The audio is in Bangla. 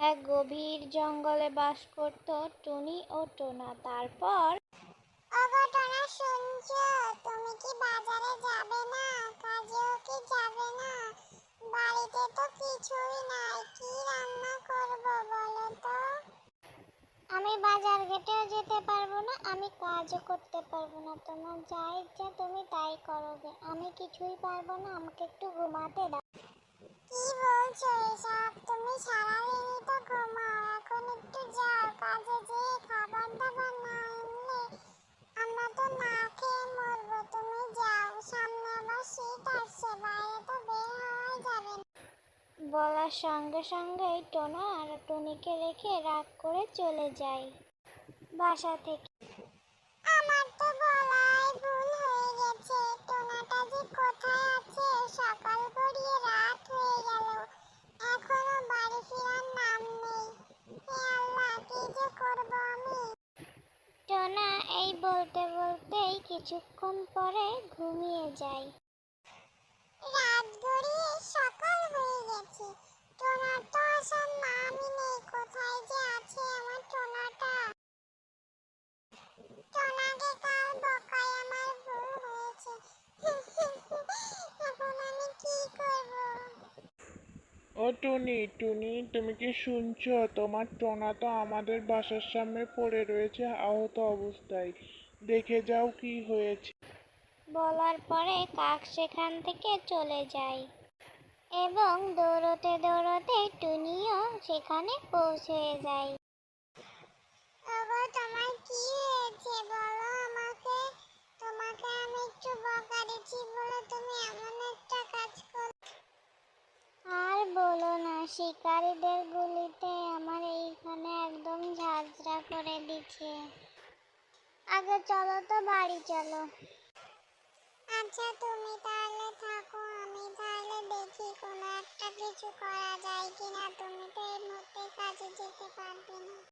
এক গভীর জঙ্গলে বাস করত টুনি ও টোনা। তারপর ওগো টোনা, শুনছো? তুমি কি বাজারে যাবে না? কাজেও কি যাবে না? বাড়িতে তো কিছুই নাই, কি রান্না করব বলো তো? আমি বাজার ঘাটেও যেতে পারবো না, আমি কাজও করতে পারবো না। তোমার যা ইচ্ছা তুমি তাই করো গে। আমি কিছুই পারবো না, আমাকে একটু ঘুমাতে দাও। কি বলছো এসব? তুমি সারাদিনই তো ঘুমাও, এখন একটু যাও কাজে, যেয়ে খাবার দাবার না আনলে আমরা তো না খেয়ে মরবো। তুমি যাও, সামনে আবার শীত আসছে, বাইরে তো বের হওয়াই যাবে না। বলার সঙ্গে সঙ্গেই টোনা আর টুনিকে রেখে রাগ করে চলে যায় বাসা থেকে। আমার তো বলাই ভুল হয়ে গেছে, টোনাটা যে কোথায় আছে? সকাল গড়িয়ে রাত হয়ে গেল, এখনো বাড়ি ফেরার নাম নেই। হে আল্লাহ, কি যে করবো আমি? টোনা এই বলতে বলতেই কিছুক্ষণ পরে ঘুমিয়ে যায়। রাত গড়িয়ে সকাল হয়ে গেছে, টোনার তো আসার নামই নেই। কোথায় যে আছে আমার টোনাটা? টোনাকে কাল বকায় আমার ভুল হয়েছে। এখন আমি কি করব? ও টুনি, টুনি, তুমি কি শুনছো? তোমার টোনা তো আমাদের বাসার সামনে পড়ে রয়েছে আহত অবস্থায়। দেখে যাও কি হয়েছে। বলার পরে কাক সেখান থেকে চলে যায় এবং দৌড়তে দৌড়তে টুনিও সেখানে পৌঁছে যায়। ওগো, তোমার কি হয়েছে বলো আমাকে? তোমাকে আমি একটু বকা দিচ্ছি বলে তুমি এমন একটা কাজ করলে? আর বলো না, শিকারীদের গুলিতে আমার এইখানে একদম ঝাঁঝরা করে দিচ্ছে। আগে চলো তো বাড়ি চলো। আচ্ছা, তুমি তাহলে থাকো, আমি তাহলে দেখি কোনো একটা কিছু করা যায় কিনা। তুমি তো এর মধ্যে কাজে যেতে পারবে না।